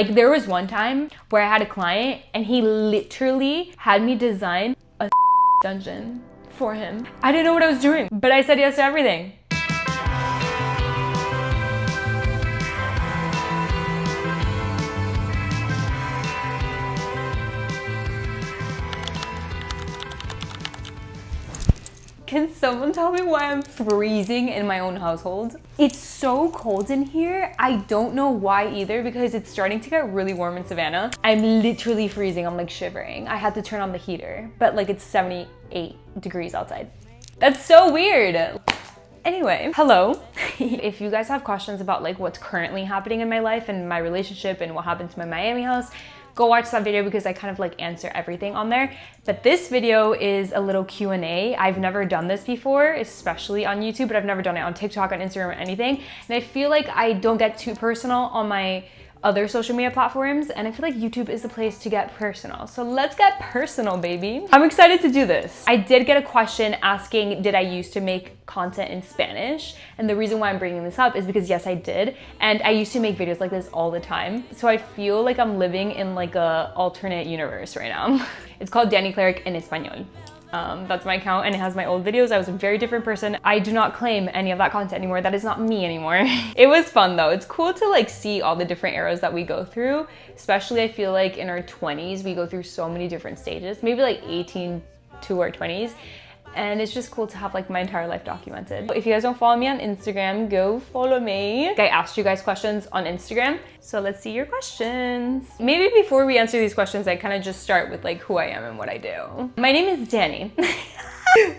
Like there was one time where I had a client and he literally had me design a dungeon for him. I didn't know what I was doing, but I said yes to everything. Can someone tell me why I'm freezing in my own household? It's so cold in here. I don't know why either, because it's starting to get really warm in Savannah. I'm literally freezing. I'm like shivering. I had to turn on the heater, but like it's 78 degrees outside. That's so weird. Anyway, hello. If you guys have questions about like what's currently happening in my life and my relationship and what happened to my Miami house, go watch that video because I kind of like answer everything on there. But this video is a little Q&A. I've never done this before, especially on YouTube, but I've never done it on TikTok, on Instagram, or anything. And I feel like I don't get too personal on my other social media platforms, and I feel like YouTube is the place to get personal. So let's get personal, baby. I'm excited to do this. I did get a question asking, did I used to make content in Spanish? And the reason why I'm bringing this up is because yes, I did. And I used to make videos like this all the time. So I feel like I'm living in like a alternate universe right now. It's called Dani en Español. That's my account and it has my old videos. I was a very different person. I do not claim any of that content anymore. That is not me anymore. It was fun though. It's cool to like see all the different eras that we go through. Especially I feel like in our 20s, we go through so many different stages, maybe like 18 to our 20s. And it's just cool to have like my entire life documented. If you guys don't follow me on Instagram, go follow me. I asked you guys questions on Instagram, so let's see your questions. Maybe before we answer these questions, I kind of just start with like who I am and what I do. My name is Dani.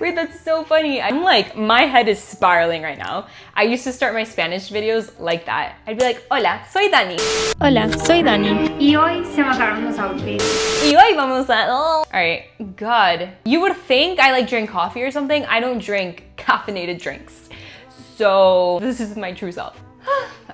Wait, that's so funny. I'm like, my head is spiraling right now. I used to start my Spanish videos like that. I'd be like, hola, soy Dani. Hola, soy Dani. Y hoy se me acabaron los outfits. Y hoy vamos a... Oh. All right, God. You would think I like drink coffee or something. I don't drink caffeinated drinks. So this is my true self.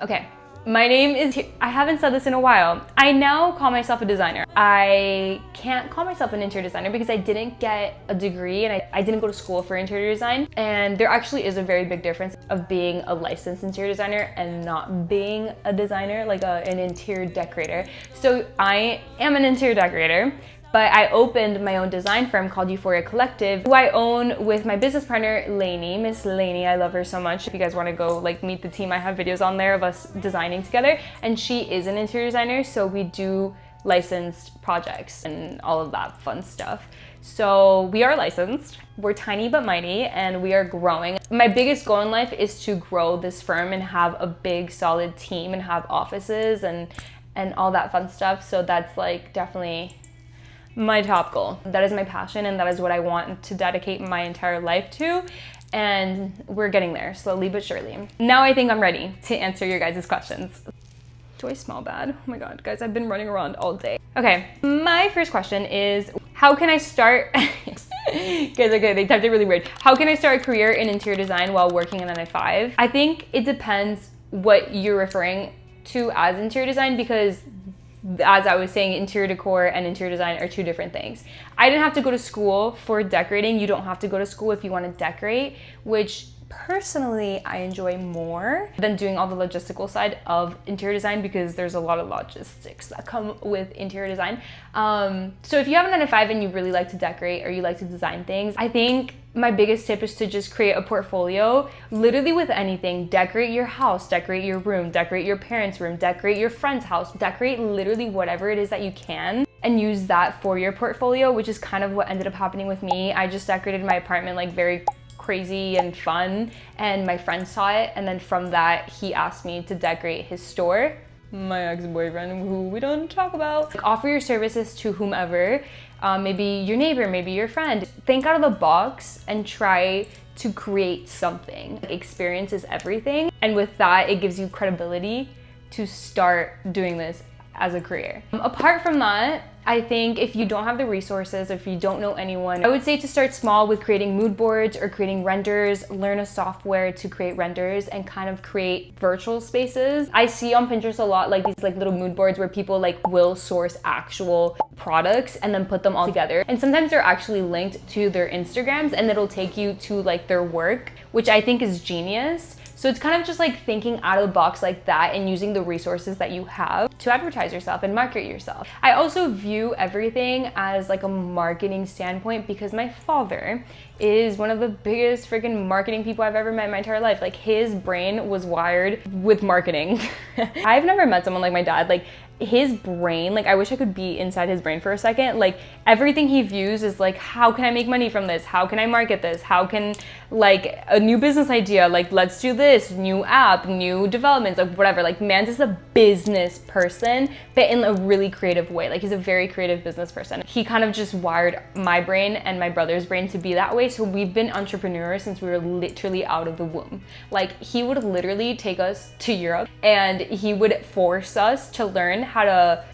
Okay. My name is, I haven't said this in a while. I now call myself a designer. I can't call myself an interior designer because I didn't get a degree and I didn't go to school for interior design. And there actually is a very big difference of being a licensed interior designer and not being a designer, like an interior decorator. So I am an interior decorator, but I opened my own design firm called Euphoria Collective, who I own with my business partner, Lainey, Miss Lainey. I love her so much. If you guys want to go like meet the team, I have videos on there of us designing together. And she is an interior designer, so we do licensed projects and all of that fun stuff. So we are licensed. We're tiny but mighty and we are growing. My biggest goal in life is to grow this firm and have a big solid team and have offices and all that fun stuff. So that's like definitely my top goal. That is my passion and that is what I want to dedicate my entire life to. And we're getting there slowly but surely. Now I think I'm ready to answer your guys' questions. Do I smell bad? Oh my God, guys, I've been running around all day. Okay, my first question is, how can I start? Guys, okay, they typed it really weird. How can I start a career in interior design while working in a 9-to-5? I think it depends what you're referring to as interior design, because as I was saying, interior decor and interior design are two different things. I didn't have to go to school for decorating. You don't have to go to school if you want to decorate, which personally I enjoy more than doing all the logistical side of interior design because there's a lot of logistics that come with interior design. So if you have a 9-to-5 and you really like to decorate or you like to design things, I think my biggest tip is to just create a portfolio, literally with anything. Decorate your house, decorate your room, decorate your parents' room, decorate your friend's house, decorate literally whatever it is that you can and use that for your portfolio, which is kind of what ended up happening with me. I just decorated my apartment like very crazy and fun, and my friend saw it, and then from that he asked me to decorate his store. My ex-boyfriend, who we don't talk about. Like, offer your services to whomever, maybe your neighbor, maybe your friend. Think out of the box and try to create something. Experience is everything, and with that it gives you credibility to start doing this as a career. Apart from that, I think if you don't have the resources, if you don't know anyone, I would say to start small with creating mood boards or creating renders, learn a software to create renders and kind of create virtual spaces. I see on Pinterest a lot like these like little mood boards where people like will source actual products and then put them all together. And sometimes they're actually linked to their Instagrams and it'll take you to like their work, which I think is genius. So it's kind of just like thinking out of the box like that and using the resources that you have to advertise yourself and market yourself. I also view everything as like a marketing standpoint because my father is one of the biggest freaking marketing people I've ever met in my entire life. Like his brain was wired with marketing. I've never met someone like my dad. Like his brain, like I wish I could be inside his brain for a second. Like everything he views is like, how can I make money from this? How can I market this? How can, like, a new business idea, like let's do this, new app, new developments, like whatever. Like man's is a business person, but in a really creative way. Like he's a very creative business person. He kind of just wired my brain and my brother's brain to be that way. So we've been entrepreneurs since we were literally out of the womb. Like he would literally take us to Europe and he would force us to learn how to,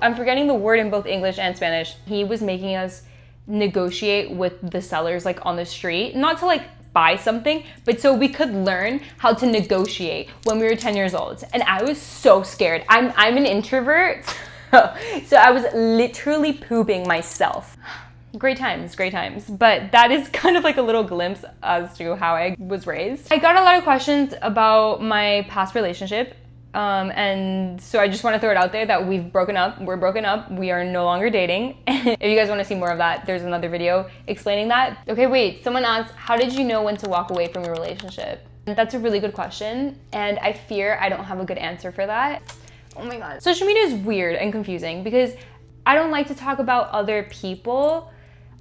I'm forgetting the word in both English and Spanish. He was making us negotiate with the sellers like on the street, not to like buy something, but so we could learn how to negotiate when we were 10 years old. And I was so scared. I'm an introvert, so I was literally pooping myself. Great times, great times. But that is kind of like a little glimpse as to how I was raised. I got a lot of questions about my past relationship. And so I just want to throw it out there that we've broken up. We're broken up. We are no longer dating. If you guys want to see more of that, there's another video explaining that. Okay, wait, someone asked, how did you know when to walk away from your relationship? And that's a really good question. And I fear I don't have a good answer for that. Oh my God. Social media is weird and confusing because I don't like to talk about other people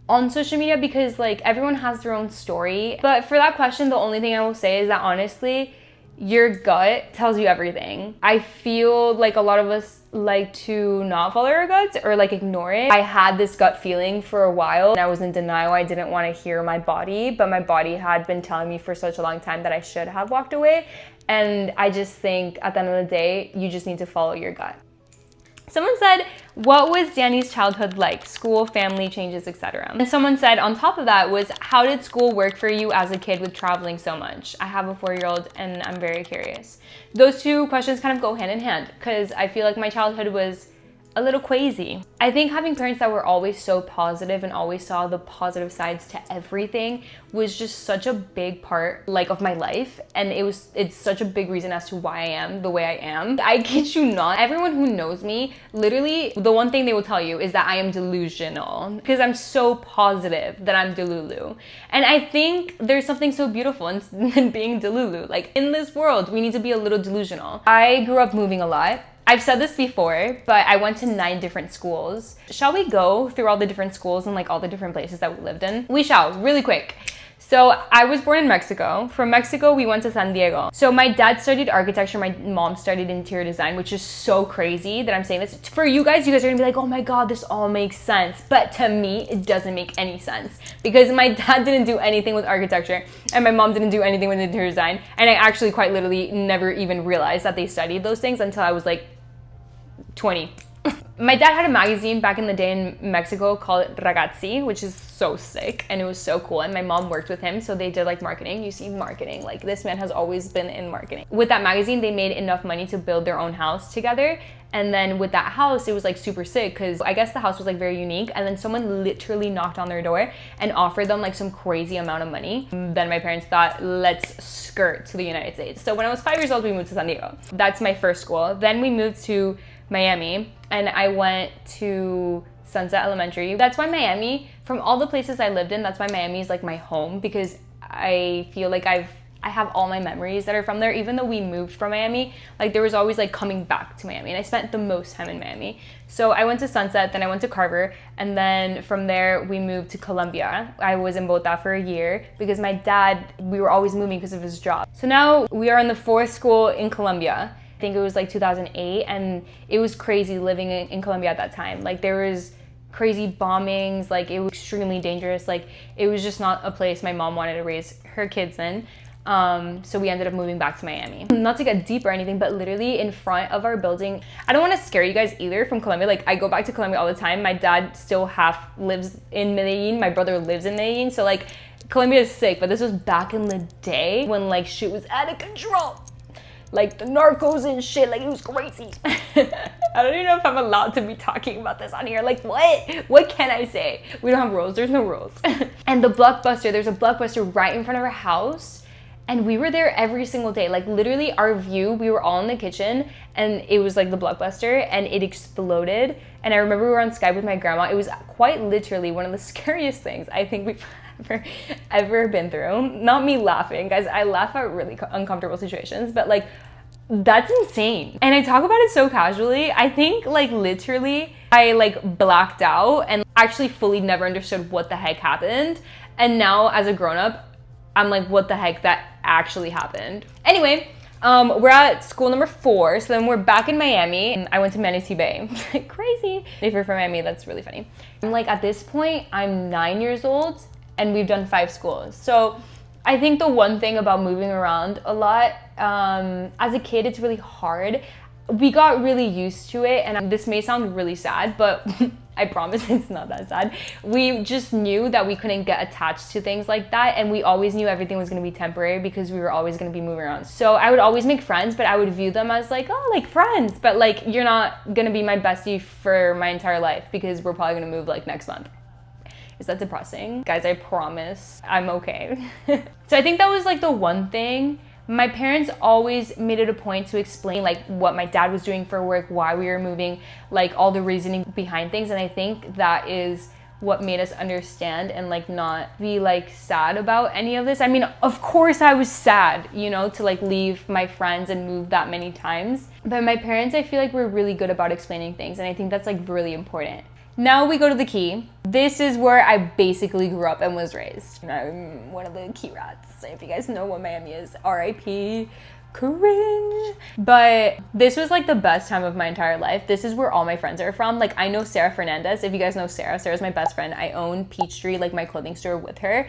on social media because like everyone has their own story. But for that question, the only thing I will say is that honestly, your gut tells you everything. I feel like a lot of us like to not follow our guts or like ignore it. I had this gut feeling for a while and I was in denial. I didn't want to hear my body, but my body had been telling me for such a long time that I should have walked away. And I just think at the end of the day, you just need to follow your gut. Someone said, what was Dani's childhood like? School, family, changes, etc. And someone said on top of that was, how did school work for you as a kid with traveling so much? I have a 4-year-old and I'm very curious. Those two questions kind of go hand in hand because I feel like my childhood was a little crazy. I think having parents that were always so positive and always saw the positive sides to everything was just such a big part like of my life, and it's such a big reason as to why I am the way I am. I kid you not, everyone who knows me, literally the one thing they will tell you is that I am delusional because I'm so positive that I'm delulu. And I think there's something so beautiful in being delulu. Like in this world, we need to be a little delusional. I grew up moving a lot. I've said this before, but I went to 9 different schools. Shall we go through all the different schools and like all the different places that we lived in? We shall, really quick. So I was born in Mexico. From Mexico, we went to San Diego. So my dad studied architecture, my mom studied interior design, which is so crazy that I'm saying this. For you guys are gonna be like, oh my God, this all makes sense. But to me, it doesn't make any sense because my dad didn't do anything with architecture and my mom didn't do anything with interior design. And I actually quite literally never even realized that they studied those things until I was like 20. My dad had a magazine back in the day in Mexico called Ragazzi, which is so sick and it was so cool. And my mom worked with him, so they did like marketing. You see, marketing, like this man has always been in marketing. With that magazine, they made enough money to build their own house together. And then with that house, it was like super sick because I guess the house was like very unique. And then someone literally knocked on their door and offered them like some crazy amount of money. Then my parents thought, let's skirt to the United States. So when I was 5 years old, we moved to San Diego. That's my first school. Then we moved to Miami and I went to Sunset Elementary. That's why Miami, from all the places I lived in, that's why Miami is like my home because I feel like I have all my memories that are from there. Even though we moved from Miami, like there was always like coming back to Miami and I spent the most time in Miami. So I went to Sunset, then I went to Carver, and then from there we moved to Colombia. I was in Bogota for a year because my dad, we were always moving because of his job. So now we are in the 4th school in Colombia. I think it was like 2008 and it was crazy living in Colombia at that time. Like there was crazy bombings, like it was extremely dangerous. Like it was just not a place my mom wanted to raise her kids in. So we ended up moving back to Miami. Not to get deep or anything, but literally in front of our building, I don't want to scare you guys either from Colombia. Like I go back to Colombia all the time. My dad still half lives in Medellin. My brother lives in Medellin. So like Colombia is sick, but this was back in the day when like shit was out of control. Like the narcos and shit, like it was crazy. I don't even know if I'm allowed to be talking about this on here. Like what can I say? We don't have rules, there's no rules. And the Blockbuster, there's a Blockbuster right in front of our house. And we were there every single day. Like literally our view, we were all in the kitchen and it was like the Blockbuster and it exploded. And I remember we were on Skype with my grandma. It was quite literally one of the scariest things I think we've ever been through. Not me laughing, guys. I laugh at really uncomfortable situations, but like that's insane. And I talk about it so casually. I think like literally I like blacked out and actually fully never understood what the heck happened. And now as a grown-up, I'm like, what the heck, that actually happened. Anyway, we're at school number 4, so then we're back in Miami, and I went to Manatee Bay. Crazy. If you're from Miami, that's really funny. I'm like, at this point, I'm 9 years old, and we've done 5 schools. So I think the one thing about moving around a lot, as a kid, it's really hard. We got really used to it, and this may sound really sad, but I promise it's not that sad. We just knew that we couldn't get attached to things like that, and we always knew everything was going to be temporary because we were always going to be moving around. So I would always make friends, but I would view them as like, oh, like friends, but like you're not going to be my bestie for my entire life because we're probably going to move like next month. Is that depressing? Guys, I promise I'm okay. So I think that was like the one thing. My parents always made it a point to explain like what my dad was doing for work, why we were moving, like all the reasoning behind things. And I think that is what made us understand and like not be like sad about any of this. I mean, of course I was sad, you know, to like leave my friends and move that many times. But my parents, I feel like were really good about explaining things. And I think that's like really important. Now we go to the Key. This is where I basically grew up and was raised. I'm one of the Key rats. If you guys know what Miami is, RIP, cringe. But this was like the best time of my entire life. This is where all my friends are from. Like I know Sarah Fernandez. If you guys know Sarah, Sarah's my best friend. I own Peachtree, like my clothing store with her.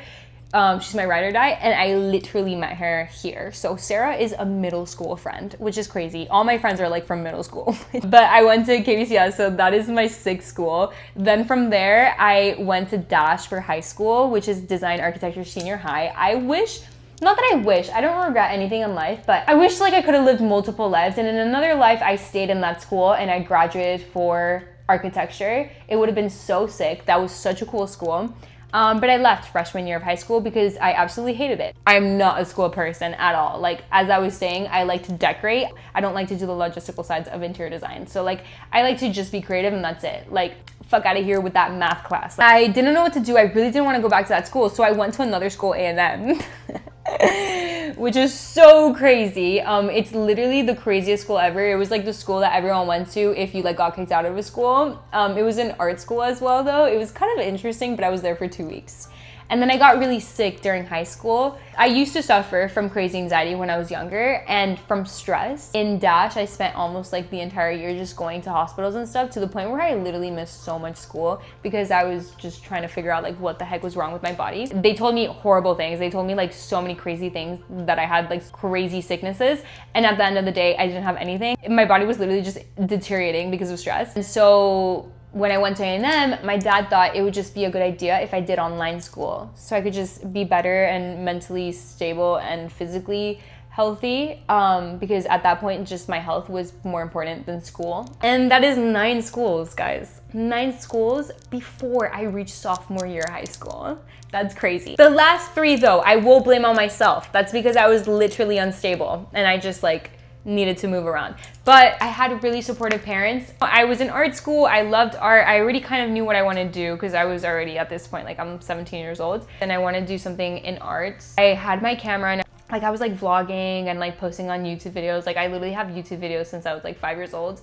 She's my ride or die, and I literally met her here. So Sarah is a middle school friend, which is crazy. All my friends are like from middle school. But I went to KBCS, so that is my 6th school. Then from there, I went to Dash for high school, which is Design Architecture Senior High. I wish, not that I wish, I don't regret anything in life, but I wish like I could have lived multiple lives. And in another life, I stayed in that school and I graduated for architecture. It would have been so sick. That was such a cool school. But I left freshman year of high school because I absolutely hated it. I'm not a school person at all. Like, as I was saying, I like to decorate. I don't like to do the logistical sides of interior design. So like, I like to just be creative and that's it. Like, fuck out of here with that math class. I didn't know what to do. I really didn't want to go back to that school. So I went to another school, A&M. Which is so crazy. It's literally the craziest school ever. It was like the school that everyone went to if you like got kicked out of a school. It was an art school as well though. It was kind of interesting, but I was there for 2 weeks. And then I got really sick during high school. I used to suffer from crazy anxiety when I was younger and from stress. In Dash, I spent almost like the entire year just going to hospitals and stuff to the point where I literally missed so much school because I was just trying to figure out like what the heck was wrong with my body. They told me horrible things. They told me like so many crazy things that I had like crazy sicknesses. And at the end of the day, I didn't have anything. My body was literally just deteriorating because of stress. And so when I went to A&M, my dad thought it would just be a good idea if I did online school. So I could just be better and mentally stable and physically healthy because at that point, just my health was more important than school. And that is 9 schools, guys. 9 schools before I reached sophomore year high school. That's crazy. The last 3 though, I will blame on myself. That's because I was literally unstable and I just like needed to move around. But I had really supportive parents. I was in art school. I loved art. I already kind of knew what I wanted to do because I was already at this point, like I'm 17 years old and I wanted to do something in art. I had my camera and like I was like vlogging and like posting on YouTube videos. Like I literally have YouTube videos since I was like 5 years old.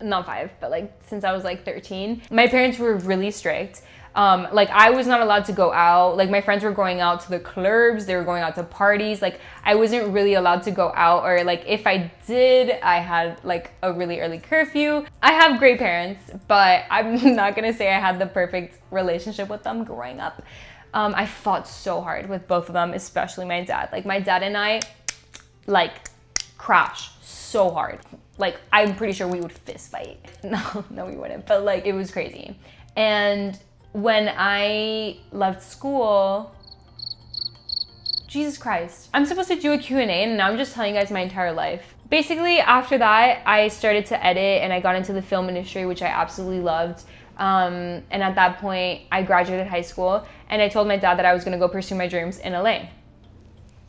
Not 5, but like since I was like 13. My parents were really strict. Like I was not allowed to go out. Like my friends were going out to the clubs, they were going out to parties. Like I wasn't really allowed to go out, or like if I did, I had like a really early curfew. I have great parents, but I'm not gonna say I had the perfect relationship with them growing up. I fought so hard with both of them, especially my dad. Like my dad and I like crash so hard. Like I'm pretty sure we would fist fight. No, we wouldn't, but like it was crazy. And when I left school, Jesus Christ. I'm supposed to do a Q&A and now I'm just telling you guys my entire life. Basically, after that, I started to edit and I got into the film industry, which I absolutely loved. And at that point, I graduated high school and I told my dad that I was gonna go pursue my dreams in LA.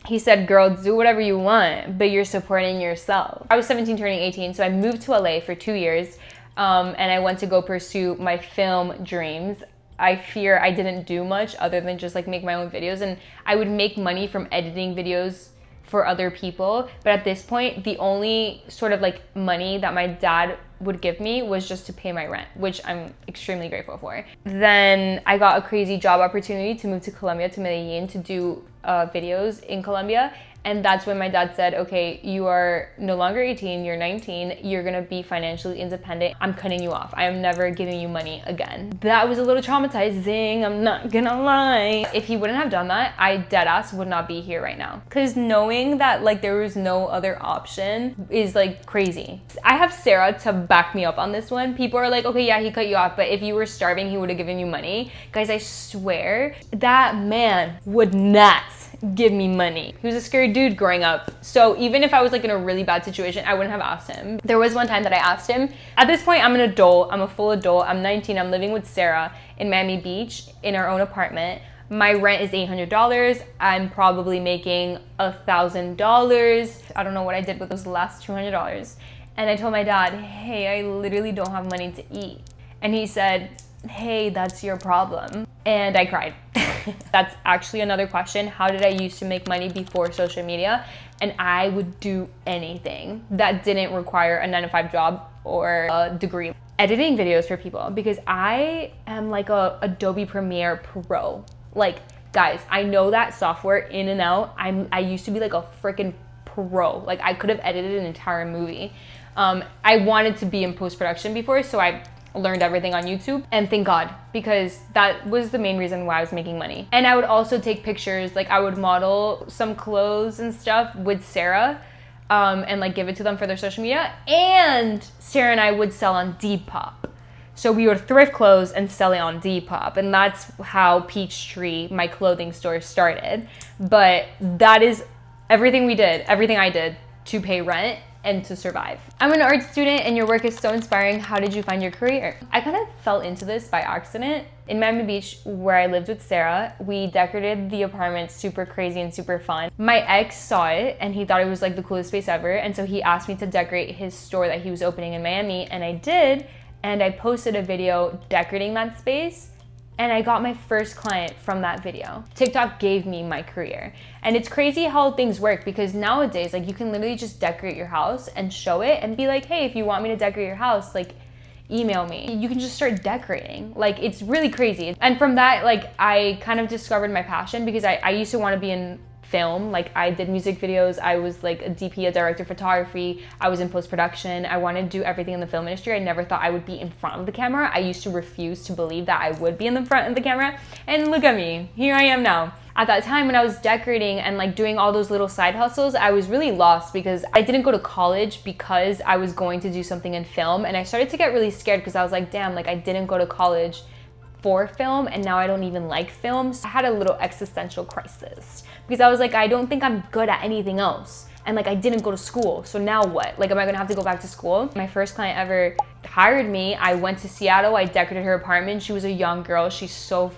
He said, girl, do whatever you want, but you're supporting yourself. I was 17 turning 18, so I moved to LA for 2 years, and I went to go pursue my film dreams. I fear I didn't do much other than just like make my own videos, and I would make money from editing videos for other people. But at this point, the only sort of like money that my dad would give me was just to pay my rent, which I'm extremely grateful for. Then I got a crazy job opportunity to move to Colombia, to Medellin, to do videos in Colombia. And that's when my dad said, okay, you are no longer 18, you're 19, you're gonna be financially independent. I'm cutting you off. I am never giving you money again. That was a little traumatizing, I'm not gonna lie. If he wouldn't have done that, I deadass would not be here right now. Cause knowing that like there was no other option is like crazy. I have Sarah to back me up on this one. People are like, okay, yeah, he cut you off, but if you were starving, he would have given you money. Guys, I swear that man would not give me money. He was a scary dude growing up. So even if I was like in a really bad situation, I wouldn't have asked him. There was one time that I asked him. At this point, I'm an adult. I'm a full adult. I'm 19. I'm living with Sarah in Miami Beach in our own apartment. My rent is $800. I'm probably making $1,000. I don't know what I did with those last $200. And I told my dad, hey, I literally don't have money to eat. And he said, hey, that's your problem. And I cried. That's actually another question. How did I used to make money before social media? And I would do anything that didn't require a 9-to-5 job or a degree. Editing videos for people, because I am like a Adobe Premiere Pro. Like, guys, I know that software in and out. I used to be like a freaking pro. Like, I could have edited an entire movie. I wanted to be in post-production before, so I learned everything on YouTube, and thank God, because that was the main reason why I was making money. And I would also take pictures, like I would model some clothes and stuff with Sarah and like give it to them for their social media. And Sarah and I would sell on Depop. So we would thrift clothes and sell it on Depop, and that's how Peachtree, my clothing store, started. But that is everything we did, everything I did to pay rent and to survive. I'm an art student and your work is so inspiring. How did you find your career? I kind of fell into this by accident. In Miami Beach, where I lived with Sarah, we decorated the apartment super crazy and super fun. My ex saw it and he thought it was like the coolest space ever. And so he asked me to decorate his store that he was opening in Miami, and I did. And I posted a video decorating that space, and I got my first client from that video. TikTok gave me my career. And it's crazy how things work, because nowadays, like, you can literally just decorate your house and show it and be like, hey, if you want me to decorate your house, like, email me. You can just start decorating. Like, it's really crazy. And from that, like, I kind of discovered my passion, because I used to want to be in film. Like, I did music videos, I was like a DP, a director of photography, I was in post-production, I wanted to do everything in the film industry. I never thought I would be in front of the camera. I used to refuse to believe that I would be in the front of the camera, and look at me, here I am now. At that time when I was decorating and like doing all those little side hustles, I was really lost, because I didn't go to college because I was going to do something in film, and I started to get really scared because I was like, damn, like I didn't go to college for film and now I don't even like films. I had a little existential crisis, because I was like, I don't think I'm good at anything else. And like, I didn't go to school, so now what? Like, am I gonna have to go back to school? My first client ever hired me. I went to Seattle, I decorated her apartment. She was a young girl, she's so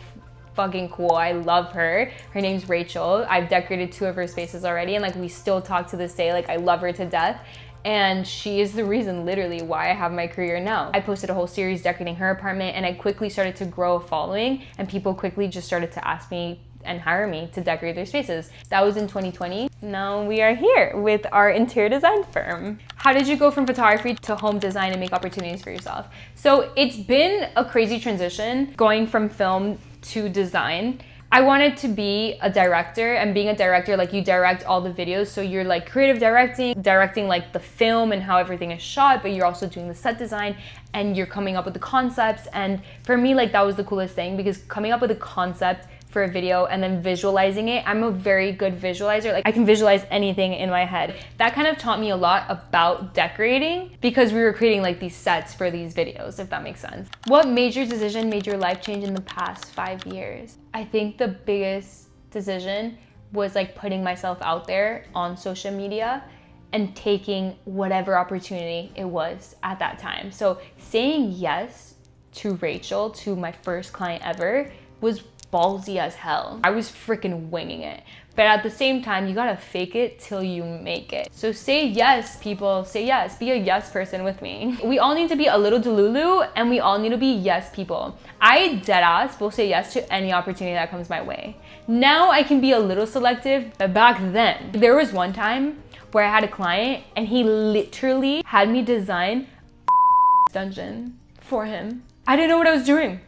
fucking cool. I love her. Her name's Rachel. I've decorated 2 of her spaces already, and like, we still talk to this day. Like, I love her to death. And she is the reason literally why I have my career now. I posted a whole series decorating her apartment, and I quickly started to grow a following, and people quickly just started to ask me and hire me to decorate their spaces. That was in 2020. Now we are here with our interior design firm. How did you go from photography to home design and make opportunities for yourself? So it's been a crazy transition going from film to design. I wanted to be a director, and being a director, like, you direct all the videos, so you're like creative directing like the film and how everything is shot, but you're also doing the set design and you're coming up with the concepts. And for me, like, that was the coolest thing, because coming up with a concept for a video and then visualizing it, I'm a very good visualizer. Like, I can visualize anything in my head. That kind of taught me a lot about decorating, because we were creating like these sets for these videos, if that makes sense. What major decision made your life change in the past 5 years? I think the biggest decision was like putting myself out there on social media and taking whatever opportunity it was at that time. So saying yes to Rachel, to my first client ever, was ballsy as hell. I was freaking winging it. But at the same time, you gotta fake it till you make it. So say yes, people, say yes. Be a yes person with me. We all need to be a little delulu and we all need to be yes people. I deadass will say yes to any opportunity that comes my way. Now I can be a little selective, but back then, there was one time where I had a client and he literally had me design a dungeon for him. I didn't know what I was doing.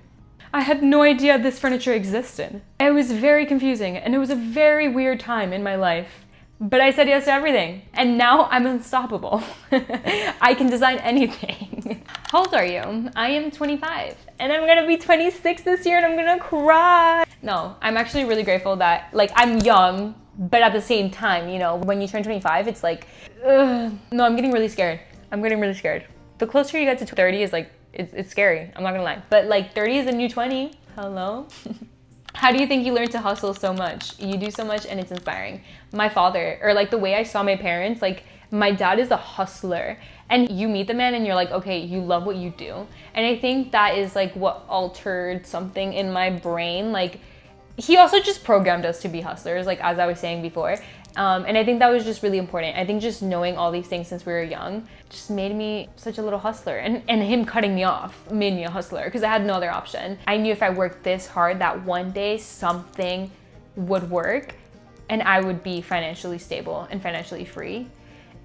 I had no idea this furniture existed. It was very confusing and it was a very weird time in my life. But I said yes to everything. And now I'm unstoppable. I can design anything. How old are you? I am 25 and I'm gonna be 26 this year and I'm gonna cry. No, I'm actually really grateful that I'm young, but at the same time, you know, when you turn 25, it's like, ugh. No, I'm getting really scared. I'm getting really scared. The closer you get to 30 is it's scary, I'm not gonna lie. But 30 is a new 20, hello? How do you think you learned to hustle so much? You do so much and it's inspiring. My father, or the way I saw my parents, my dad is a hustler. And you meet the man and you're like, okay, you love what you do. And I think that is what altered something in my brain. He also just programmed us to be hustlers, as I was saying before. And I think that was just really important. I think just knowing all these things since we were young just made me such a little hustler. And him cutting me off made me a hustler because I had no other option. I knew if I worked this hard that one day something would work and I would be financially stable and financially free.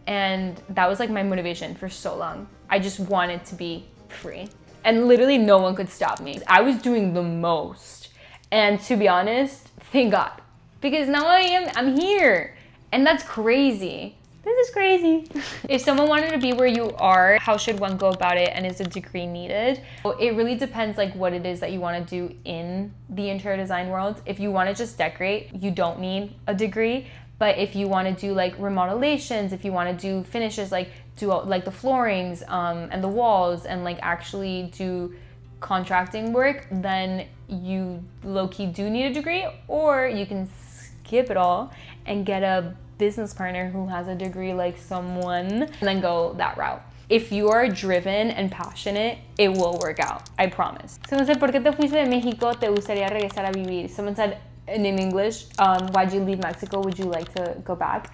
And that was my motivation for so long. I just wanted to be free. And literally no one could stop me. I was doing the most. And to be honest, thank God. Because now I'm here. And that's crazy. This is crazy. If someone wanted to be where you are, how should one go about it? And is a degree needed? Well, it really depends what it is that you want to do in the interior design world. If you want to just decorate, you don't need a degree. But if you want to do remodelations, if you want to do finishes, do the floorings and the walls and actually do contracting work, then you low-key do need a degree, or you can skip it all and get a business partner who has a degree someone and then go that route. If you are driven and passionate, it will work out, I promise. Someone said, ¿por qué te fuiste de México? ¿Te gustaría regresar a vivir? Someone said in English, why'd you leave Mexico? Would you like to go back?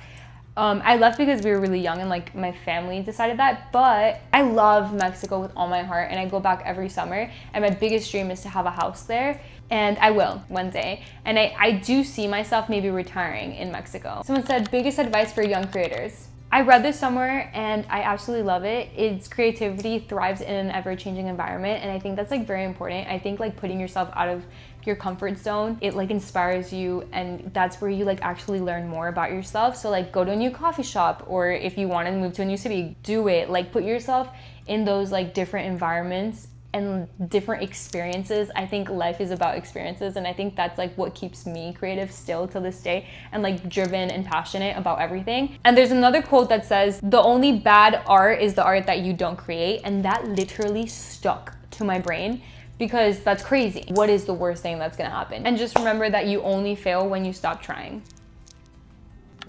I left because we were really young and my family decided that, but I love Mexico with all my heart and I go back every summer and my biggest dream is to have a house there, and I will one day. And I do see myself maybe retiring in Mexico. Someone said, biggest advice for young creators. I read this somewhere and I absolutely love it. Its creativity thrives in an ever-changing environment, and I think that's very important. I think putting yourself out of your comfort zone, it inspires you, and that's where you actually learn more about yourself. So go to a new coffee shop, or if you want to move to a new city, do it. Put yourself in those different environments and different experiences. I think life is about experiences, and I think that's what keeps me creative still to this day and driven and passionate about everything. And there's another quote that says, the only bad art is the art that you don't create, and that literally stuck to my brain because that's crazy. What is the worst thing that's gonna happen? And just remember that you only fail when you stop trying.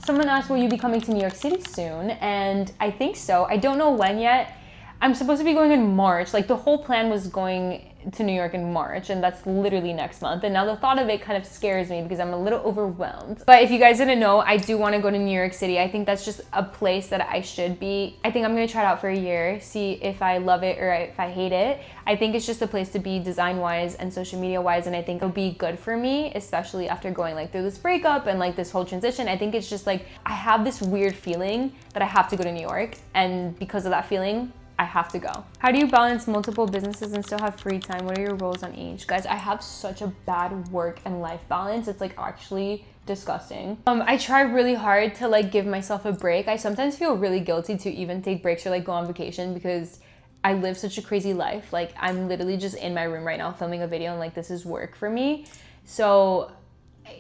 Someone asked, will you be coming to New York City soon? And I think so. I don't know when yet. I'm supposed to be going in March. The whole plan was going to New York in March, and that's literally next month. And now the thought of it kind of scares me because I'm a little overwhelmed. But if you guys didn't know, I do want to go to New York City. I think that's just a place that I should be. I think I'm going to try it out for a year, see if I love it or if I hate it. I think it's just a place to be design-wise and social media-wise, and I think it'll be good for me, especially after going through this breakup and this whole transition. I think it's just I have this weird feeling that I have to go to New York, and because of that feeling, I have to go. How do you balance multiple businesses and still have free time? What are your roles on each? Guys, I have such a bad work and life balance. It's actually disgusting. I try really hard to give myself a break. I sometimes feel really guilty to even take breaks or go on vacation because I live such a crazy life. I'm literally just in my room right now filming a video and this is work for me. So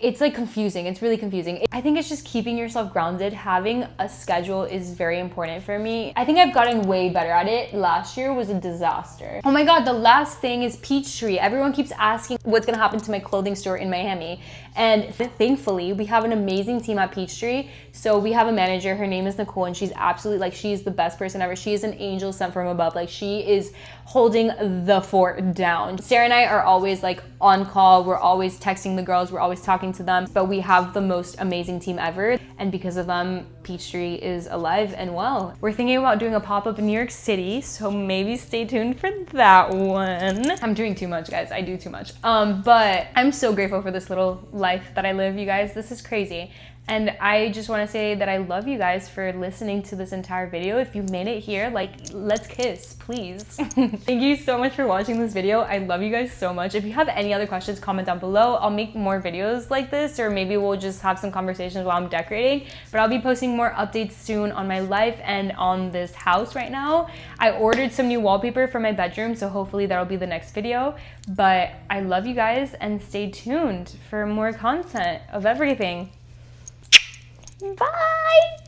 it's confusing. It's really confusing. I think it's just keeping yourself grounded. Having a schedule is very important for me. I think I've gotten way better at it. Last year was a disaster. Oh my God, the last thing is Peachtree. Everyone keeps asking what's gonna happen to my clothing store in Miami. And thankfully, we have an amazing team at Peachtree. So we have a manager, her name is Nicole, and she's absolutely she's the best person ever. She is an angel sent from above. She is holding the fort down. Sarah and I are always on call. We're always texting the girls. We're always talking talking to them, but we have the most amazing team ever. And because of them, Peachtree is alive and well. We're thinking about doing a pop-up in New York City, so maybe stay tuned for that one. I'm doing too much, guys. I do too much. But I'm so grateful for this little life that I live, you guys. This is crazy. And I just want to say that I love you guys for listening to this entire video. If you made it here, like, let's kiss, please. Thank you so much for watching this video. I love you guys so much. If you have any other questions, comment down below. I'll make more videos like this, or maybe we'll just have some conversations while I'm decorating. But I'll be posting more updates soon on my life and on this house right now. I ordered some new wallpaper for my bedroom, so hopefully that'll be the next video. But I love you guys, and stay tuned for more content of everything. Bye!